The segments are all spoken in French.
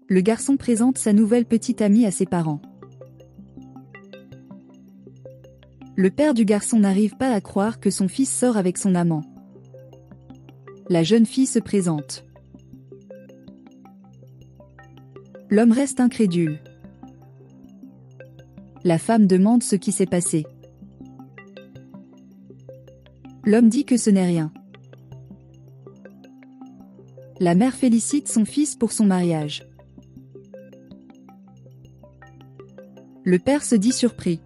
Le garçon présente sa nouvelle petite amie à ses parents. Le père du garçon n'arrive pas à croire que son fils sort avec son amant. La jeune fille se présente. L'homme reste incrédule. La femme demande ce qui s'est passé. L'homme dit que ce n'est rien. La mère félicite son fils pour son mariage. Le père se dit surpris.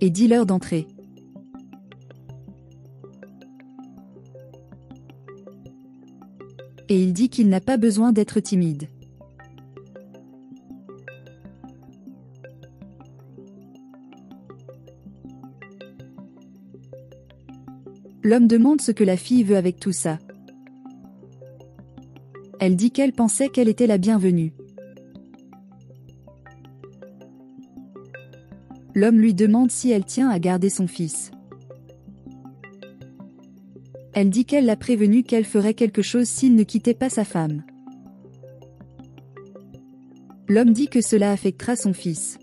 Et dit l'heure d'entrée. Et il dit qu'il n'a pas besoin d'être timide. L'homme demande ce que la fille veut avec tout ça. Elle dit qu'elle pensait qu'elle était la bienvenue. L'homme lui demande si elle tient à garder son fils. Elle dit qu'elle l'a prévenu qu'elle ferait quelque chose s'il ne quittait pas sa femme. L'homme dit que cela affectera son fils.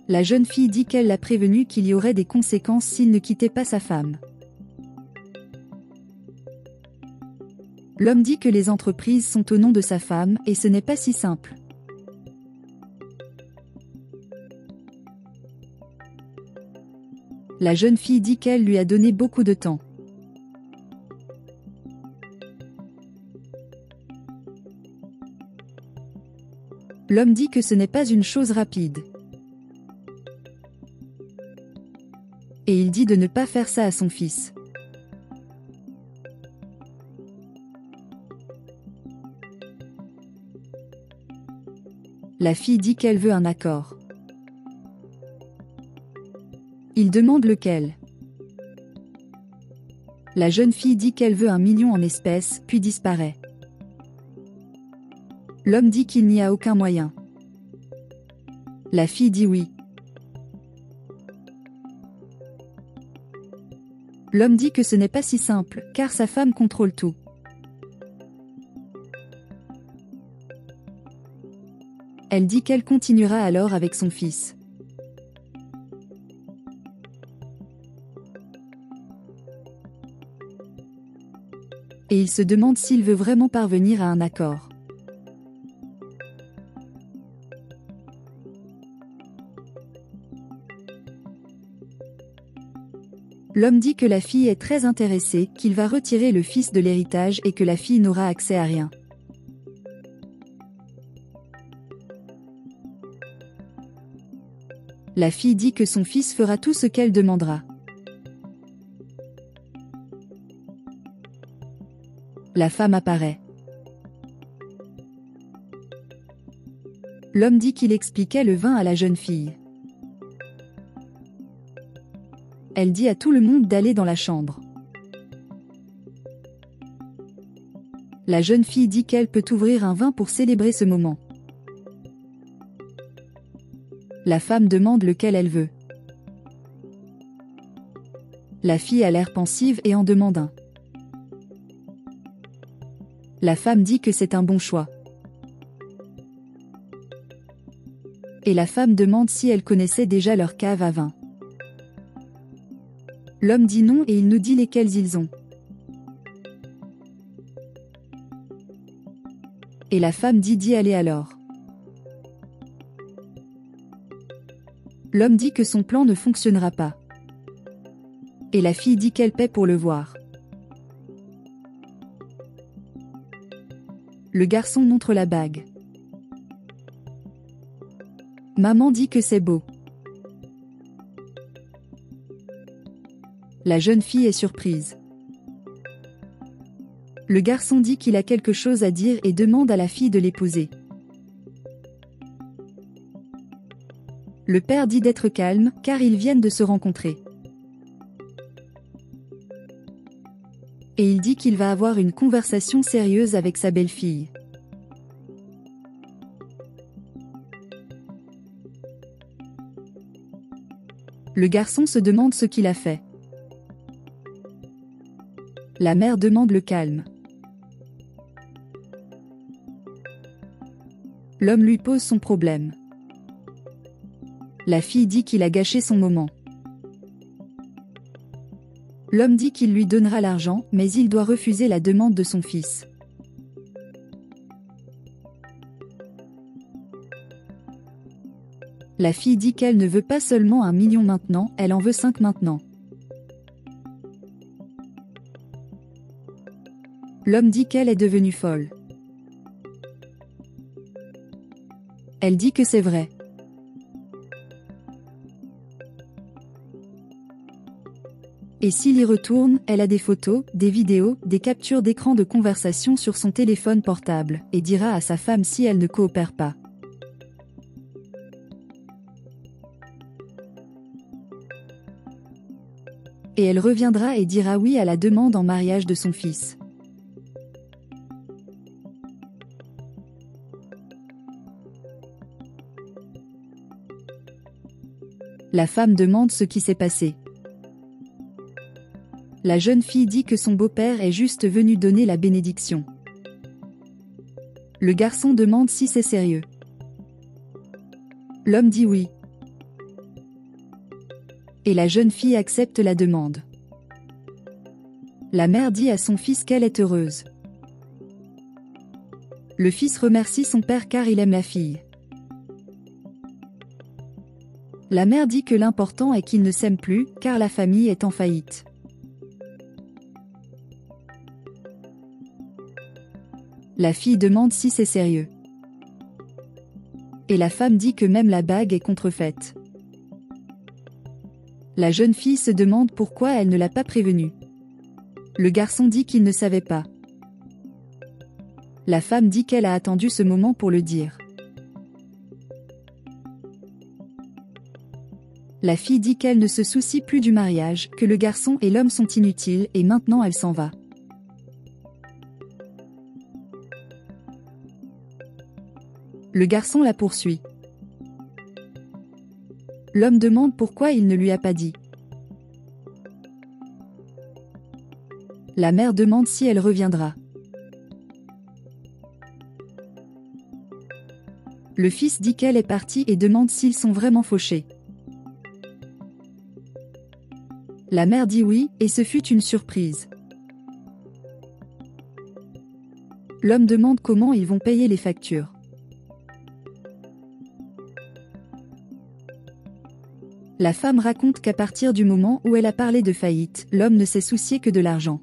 La jeune fille dit qu'elle l'a prévenu qu'il y aurait des conséquences s'il ne quittait pas sa femme. L'homme dit que les entreprises sont au nom de sa femme et ce n'est pas si simple. La jeune fille dit qu'elle lui a donné beaucoup de temps. L'homme dit que ce n'est pas une chose rapide. Et il dit de ne pas faire ça à son fils. La fille dit qu'elle veut un accord. Il demande lequel. La jeune fille dit qu'elle veut 1 million en espèces, puis disparaît. L'homme dit qu'il n'y a aucun moyen. La fille dit oui. L'homme dit que ce n'est pas si simple, car sa femme contrôle tout. Elle dit qu'elle continuera alors avec son fils. Et il se demande s'il veut vraiment parvenir à un accord. L'homme dit que la fille est très intéressée, qu'il va retirer le fils de l'héritage et que la fille n'aura accès à rien. La fille dit que son fils fera tout ce qu'elle demandera. La femme apparaît. L'homme dit qu'il expliquait le vin à la jeune fille. Elle dit à tout le monde d'aller dans la chambre. La jeune fille dit qu'elle peut ouvrir un vin pour célébrer ce moment. La femme demande lequel elle veut. La fille a l'air pensive et en demande un. La femme dit que c'est un bon choix. Et la femme demande si elle connaissait déjà leur cave à vin. L'homme dit non et il nous dit lesquels ils ont. Et la femme dit d'y aller alors. L'homme dit que son plan ne fonctionnera pas. Et la fille dit qu'elle paie pour le voir. Le garçon montre la bague. Maman dit que c'est beau. La jeune fille est surprise. Le garçon dit qu'il a quelque chose à dire et demande à la fille de l'épouser. Le père dit d'être calme, car ils viennent de se rencontrer. Et il dit qu'il va avoir une conversation sérieuse avec sa belle-fille. Le garçon se demande ce qu'il a fait. La mère demande le calme. L'homme lui pose son problème. La fille dit qu'il a gâché son moment. L'homme dit qu'il lui donnera l'argent, mais il doit refuser la demande de son fils. La fille dit qu'elle ne veut pas seulement 1 million maintenant, elle en veut 5 maintenant. L'homme dit qu'elle est devenue folle. Elle dit que c'est vrai. Et s'il y retourne, elle a des photos, des vidéos, des captures d'écran de conversation sur son téléphone portable, et dira à sa femme si elle ne coopère pas. Et elle reviendra et dira oui à la demande en mariage de son fils. La femme demande ce qui s'est passé. La jeune fille dit que son beau-père est juste venu donner la bénédiction. Le garçon demande si c'est sérieux. L'homme dit oui. Et la jeune fille accepte la demande. La mère dit à son fils qu'elle est heureuse. Le fils remercie son père car il aime la fille. La mère dit que l'important est qu'ils ne s'aiment plus, car la famille est en faillite. La fille demande si c'est sérieux. Et la femme dit que même la bague est contrefaite. La jeune fille se demande pourquoi elle ne l'a pas prévenu. Le garçon dit qu'il ne savait pas. La femme dit qu'elle a attendu ce moment pour le dire. La fille dit qu'elle ne se soucie plus du mariage, que le garçon et l'homme sont inutiles et maintenant elle s'en va. Le garçon la poursuit. L'homme demande pourquoi il ne lui a pas dit. La mère demande si elle reviendra. Le fils dit qu'elle est partie et demande s'ils sont vraiment fauchés. La mère dit oui, et ce fut une surprise. L'homme demande comment ils vont payer les factures. La femme raconte qu'à partir du moment où elle a parlé de faillite, l'homme ne s'est soucié que de l'argent.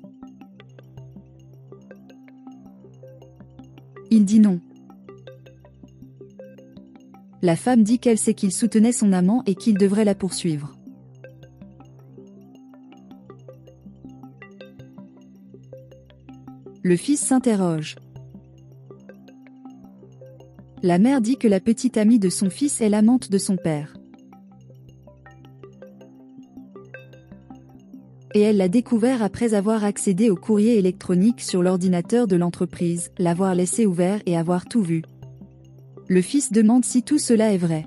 Il dit non. La femme dit qu'elle sait qu'il soutenait son amant et qu'il devrait la poursuivre. Le fils s'interroge. La mère dit que la petite amie de son fils est l'amante de son père. Et elle l'a découvert après avoir accédé au courrier électronique sur l'ordinateur de l'entreprise, l'avoir laissé ouvert et avoir tout vu. Le fils demande si tout cela est vrai.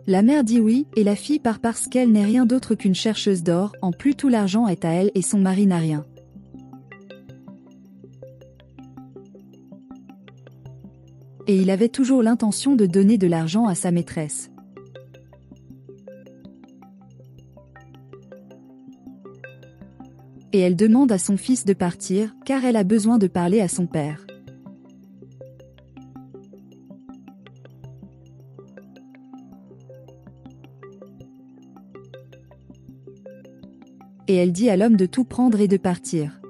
La mère dit oui, et la fille part parce qu'elle n'est rien d'autre qu'une chercheuse d'or, en plus tout l'argent est à elle et son mari n'a rien. Et il avait toujours l'intention de donner de l'argent à sa maîtresse. Et elle demande à son fils de partir, car elle a besoin de parler à son père. Et elle dit à l'homme de tout prendre et de partir.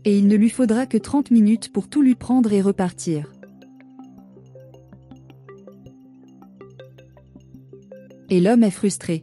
Et il ne lui faudra que 30 minutes pour tout lui prendre et repartir. Et l'homme est frustré.